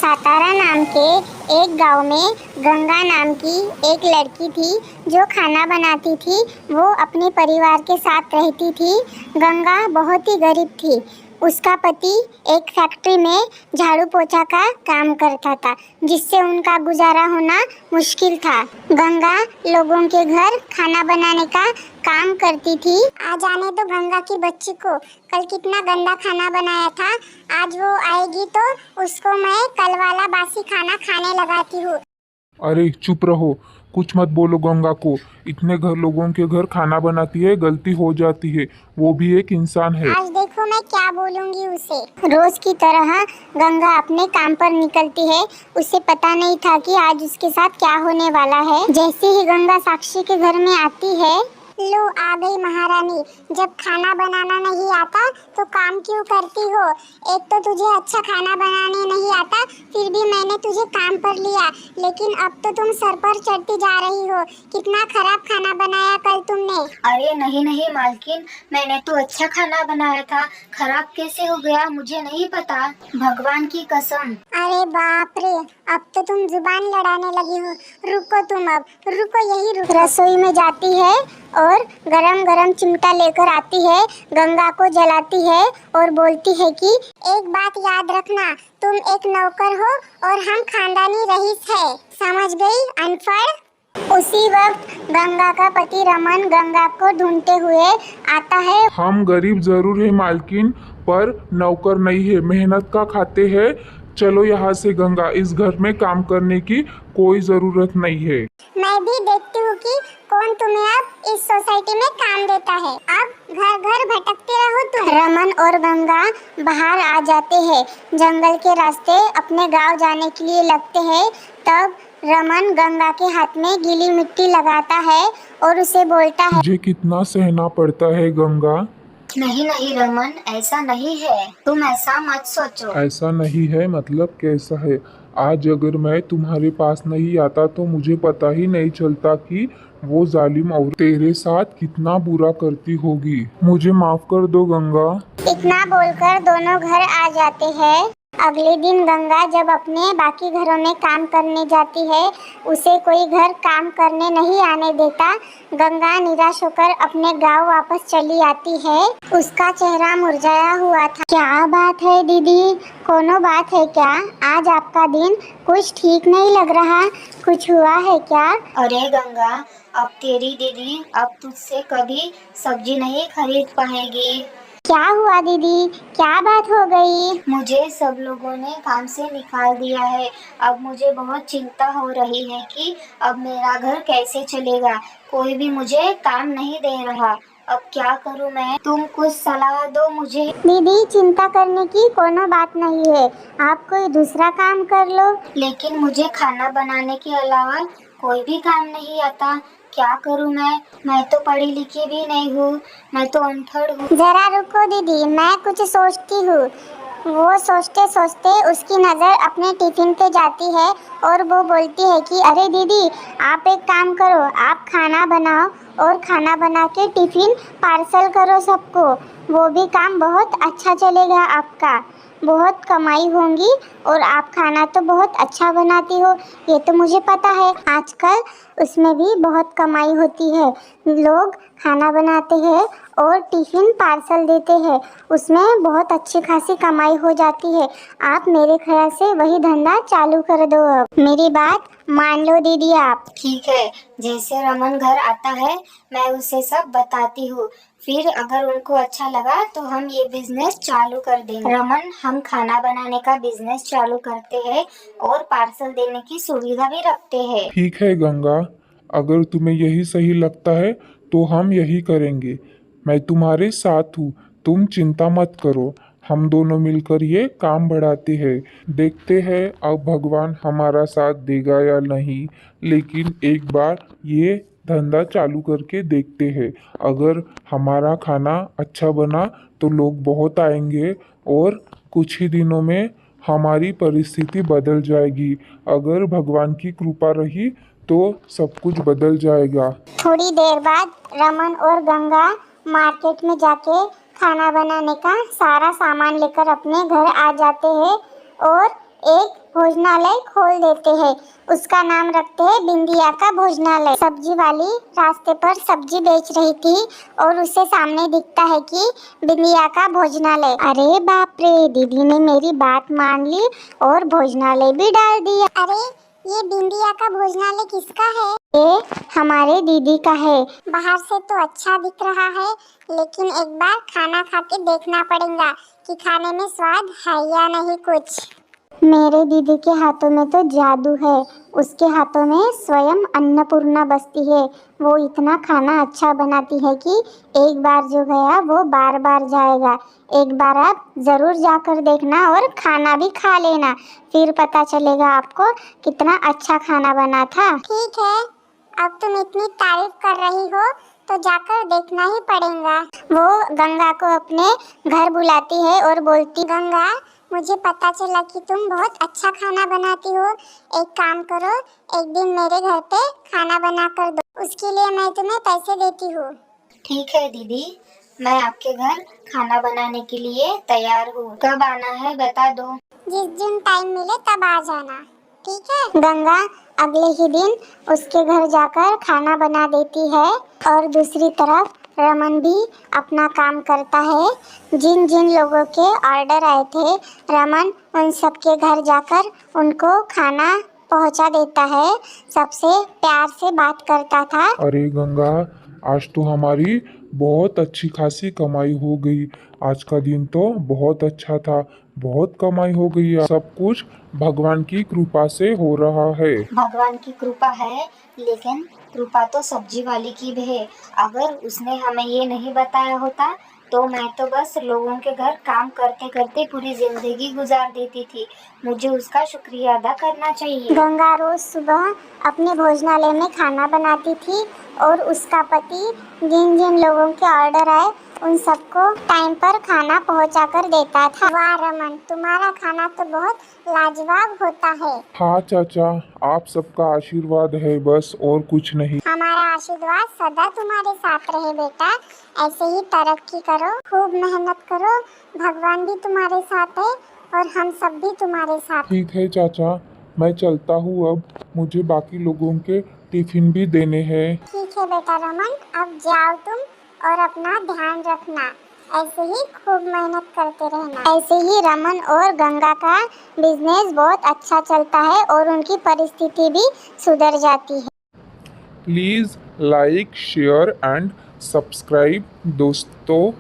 सातारा नाम के एक गांव में गंगा नाम की एक लड़की थी जो खाना बनाती थी। वो अपने परिवार के साथ रहती थी। गंगा बहुत ही गरीब थी। उसका पति एक फैक्ट्री में झाड़ू पोछा का काम करता था, जिससे उनका गुजारा होना मुश्किल था। गंगा लोगों के घर खाना बनाने का काम करती थी। आज आने दो गंगा की बच्ची को, कल कितना गंदा खाना बनाया था। आज वो आएगी तो उसको मैं कल वाला बासी खाना खाने लगाती हूँ। अरे चुप रहो, कुछ मत बोलो गंगा को। इतने घर लोगों के घर खाना बनाती है, गलती हो जाती है, वो भी एक इंसान है। आज देखो मैं क्या बोलूँगी उसे। रोज की तरह गंगा अपने काम पर निकलती है। उसे पता नहीं था कि आज उसके साथ क्या होने वाला है। जैसे ही गंगा साक्षी के घर में आती है, लो आ गई महारानी। जब खाना बनाना नहीं आता तो काम क्यों करती हो? एक तो तुझे अच्छा खाना बनाने नहीं आता, फिर भी मैंने तुझे काम पर लिया, लेकिन अब तो तुम सर पर चढ़ती जा रही हो। कितना खराब खाना बनाया कल तुमने। अरे नहीं नहीं मालकिन, मैंने तो अच्छा खाना बनाया था। खराब कैसे हो गया मुझे नहीं पता, भगवान की कसम। अरे बाप रे, अब तो तुम जुबान लड़ाने लगी हो। रुको तुम, अब रुको, यही रुको। रसोई में जाती है और गरम गरम चिमटा लेकर आती है, गंगा को जलाती है और बोलती है कि एक बात याद रखना, तुम एक नौकर हो और हम खानदानी रईस है, समझ गई अनपढ़। उसी वक्त गंगा का पति रमन गंगा को ढूंढते हुए आता है। हम गरीब जरूर है मालकिन, पर नौकर नहीं है, मेहनत का खाते हैं। चलो यहाँ से गंगा, इस घर में काम करने की कोई जरूरत नहीं है। मैं भी देखती हूँ कि कौन तुम्हें अब इस सोसाइटी में काम देता है। अब घर घर भटकते रहो तुम। रमन और गंगा बाहर आ जाते हैं। जंगल के रास्ते अपने गांव जाने के लिए लगते हैं। तब रमन गंगा के हाथ में गीली मिट्टी लगाता है और उसे बोलता है, मुझे कितना सहना पड़ता है गंगा। नहीं नहीं रमन, ऐसा नहीं है, तुम ऐसा मत सोचो। ऐसा नहीं है मतलब कैसा है? आज अगर मैं तुम्हारे पास नहीं आता तो मुझे पता ही नहीं चलता कि वो जालिम औरत तेरे साथ कितना बुरा करती होगी। मुझे माफ कर दो गंगा। इतना बोलकर दोनों घर आ जाते हैं। अगले दिन गंगा जब अपने बाकी घरों में काम करने जाती है, उसे कोई घर काम करने नहीं आने देता। गंगा निराश होकर अपने गांव वापस चली आती है। उसका चेहरा मुरझाया हुआ था। क्या बात है दीदी, कोनो बात है क्या? आज आपका दिन कुछ ठीक नहीं लग रहा, कुछ हुआ है क्या? अरे गंगा, अब तेरी दीदी अब तुझसे कभी सब्जी नहीं खरीद पाएगी। क्या हुआ दीदी, क्या बात हो गई? मुझे सब लोगों ने काम से निकाल दिया है। अब मुझे बहुत चिंता हो रही है कि अब मेरा घर कैसे चलेगा। कोई भी मुझे काम नहीं दे रहा। अब क्या करूं मैं? तुम कुछ सलाह दो मुझे। दीदी चिंता करने की कोनो बात नहीं है, आप कोई दूसरा काम कर लो। लेकिन मुझे खाना बनाने के अलावा कोई भी काम नहीं आता। क्या करूं मैं तो पढ़ी लिखी भी नहीं हूँ, मैं तो अनपढ़ हूँ। जरा रुको दीदी, मैं कुछ सोचती हूँ। वो सोचते सोचते उसकी नज़र अपने टिफिन पे जाती है और वो बोलती है कि अरे दीदी, आप एक काम करो, आप खाना बनाओ और खाना बना के टिफिन पार्सल करो सबको। वो भी काम बहुत अच्छा चलेगा आपका, बहुत कमाई होंगी और आप खाना तो बहुत अच्छा बनाती हो, ये तो मुझे पता है। आजकल उसमें भी बहुत कमाई होती है। लोग खाना बनाते हैं और टिफ़िन पार्सल देते हैं, उसमें बहुत अच्छी खासी कमाई हो जाती है। आप मेरे ख्याल से वही धंधा चालू कर दो। अब मेरी बात मान लो दीदी आप। ठीक है, जैसे रमन घर आता है मैं उसे सब बताती हूँ। फिर अगर उनको अच्छा लगा तो हम ये बिजनेस चालू कर देंगे। रमन, हम खाना बनाने का बिजनेस चालू करते हैं और पार्सल देने की सुविधा भी रखते हैं। ठीक है गंगा, अगर तुम्हें यही सही लगता है तो हम यही करेंगे। मैं तुम्हारे साथ हूँ, तुम चिंता मत करो। हम दोनों मिलकर ये काम बढ़ाते हैं। देखते हैं अब भगवान हमारा साथ देगा या नहीं, लेकिन एक बार ये धंधा चालू करके देखते हैं। अगर हमारा खाना अच्छा बना तो लोग बहुत आएंगे और कुछ ही दिनों में हमारी परिस्थिति बदल जाएगी। अगर भगवान की कृपा रही तो सब कुछ बदल जाएगा। थोड़ी देर बाद रमन और गंगा मार्केट में जाके खाना बनाने का सारा सामान लेकर अपने घर आ जाते हैं और एक भोजनालय खोल देते हैं। उसका नाम रखते हैं बिंदिया का भोजनालय। सब्जी वाली रास्ते पर सब्जी बेच रही थी और उसे सामने दिखता है कि बिंदिया का भोजनालय। अरे बाप रे, दीदी ने मेरी बात मान ली और भोजनालय भी डाल दिया। अरे ये बिंदिया का भोजनालय किसका है? ये हमारे दीदी का है। बाहर से तो अच्छा दिख रहा है, लेकिन एक बार खाना खा के देखना पड़ेगा कि खाने में स्वाद है या नहीं कुछ। मेरे दीदी के हाथों में तो जादू है। उसके हाथों में स्वयं अन्नपूर्णा बसती है। वो इतना खाना अच्छा बनाती है कि एक बार जो गया वो बार बार जाएगा। एक बार आप जरूर जाकर देखना और खाना भी खा लेना, फिर पता चलेगा आपको कितना अच्छा खाना बना था। ठीक है, अब तुम इतनी तारीफ कर रही हो तो जाकर देखना ही पड़ेगा। वो गंगा को अपने घर बुलाती है और बोलती, गंगा मुझे पता चला कि तुम बहुत अच्छा खाना बनाती हो। एक काम करो, एक दिन मेरे घर पे खाना बना कर दो, उसके लिए मैं तुम्हें पैसे देती हूँ। ठीक है दीदी, मैं आपके घर खाना बनाने के लिए तैयार हूँ। कब आना है बता दो। जिस दिन टाइम मिले तब आ जाना, ठीक है? गंगा अगले ही दिन उसके घर जाकर खाना बना देती है और दूसरी तरफ रमन भी अपना काम करता है। जिन जिन लोगों के ऑर्डर आए थे, रमन उन सबके घर जाकर उनको खाना पहुंचा देता है। सबसे प्यार से बात करता था। अरे गंगा, आज तो हमारी बहुत अच्छी खासी कमाई हो गई। आज का दिन तो बहुत अच्छा था, बहुत कमाई हो गई। सब कुछ भगवान की कृपा से हो रहा है। भगवान की कृपा है, लेकिन कृपा तो सब्जी वाली की भी है। अगर उसने हमें ये नहीं बताया होता तो मैं तो बस लोगों के घर काम करते करते पूरी जिंदगी गुजार देती थी। मुझे उसका शुक्रिया अदा करना चाहिए। गंगा रोज सुबह अपने भोजनालय में खाना बनाती थी और उसका पति जिन जिन लोगों के ऑर्डर आए उन सबको टाइम पर खाना पहुंचा कर देता था। वाह रमन, तुम्हारा खाना तो बहुत लाजवाब होता है। हाँ चाचा, आप सबका आशीर्वाद है बस, और कुछ नहीं। हमारा आशीर्वाद सदा तुम्हारे साथ रहे बेटा। ऐसे ही तरक्की करो, खूब मेहनत करो। भगवान भी तुम्हारे साथ है और हम सब भी तुम्हारे साथ। ठीक है चाचा, मैं चलता हूँ अब। मुझे बाकी लोगों के टिफिन भी देने हैं। ठीक है बेटा रमन, अब जाओ तुम और अपना ध्यान रखना। ऐसे ही खूब मेहनत करते रहना। ऐसे ही रमन और गंगा का बिजनेस बहुत अच्छा चलता है और उनकी परिस्थिति भी सुधर जाती है। Please like, share and subscribe दोस्तों।